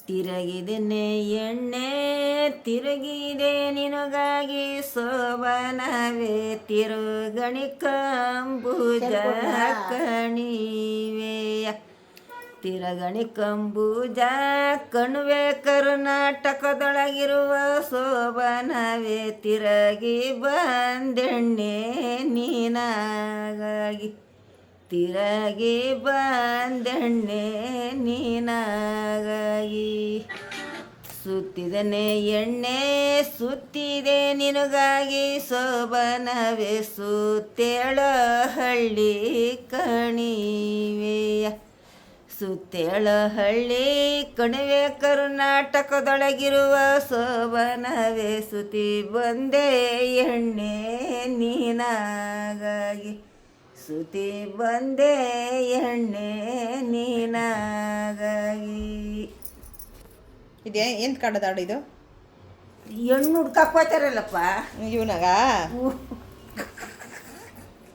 ತಿರುಗಿದೆನೆ ಎಣ್ಣೆ ತಿರುಗಿದೆ ನಿನಗಾಗಿ ಶೋಭನವೇ ತಿರುಗಣಿ ಕಂಬೂಜ ಕಣಿವೆಯ ತಿರಗಣಿ ಕಂಬೂಜ ಕಣುವೆ ಕರ್ನಾಟಕದೊಳಗಿರುವ ಶೋಭನವೇ ತಿರಗಿ ಬಂದೆಣ್ಣೆ ನೀನಾಗಾಗಿ ತಿರಗಿ ಬಂದೆಣ್ಣೆ ನೀನಾಗಾಗಿ ಸುತ್ತಿದನೆ ಎಣ್ಣೆ ಸುತ್ತಿದೆ ನಿನಗಾಗಿ ಶೋಭನವೇ ಸುತ್ತೇಳ ಹಳ್ಳಿ ಕಣಿವೆಯ ಸುತ್ತೇಳ ಹಳ್ಳಿ ಕಣಿವೆ ಕರ್ನಾಟಕದೊಳಗಿರುವ ಶೋಭನವೇ ಸುತಿ ಬಂದೆ ಎಣ್ಣೆ ನೀನಾಗಾಗಿ ಸುತಿ ಬಂದೆ ಎಣ್ಣೆ ನೀನಾಗಾಗಿ. ಇದೇ ಏನು ಕಾಡೋದು ಹಾಡು ಇದು? ಹೆಣ್ಣು ಹುಡ್ಕಕ್ಕೆ ಹೋಗ್ತಾರಲ್ಲಪ್ಪ ಇವನಾಗ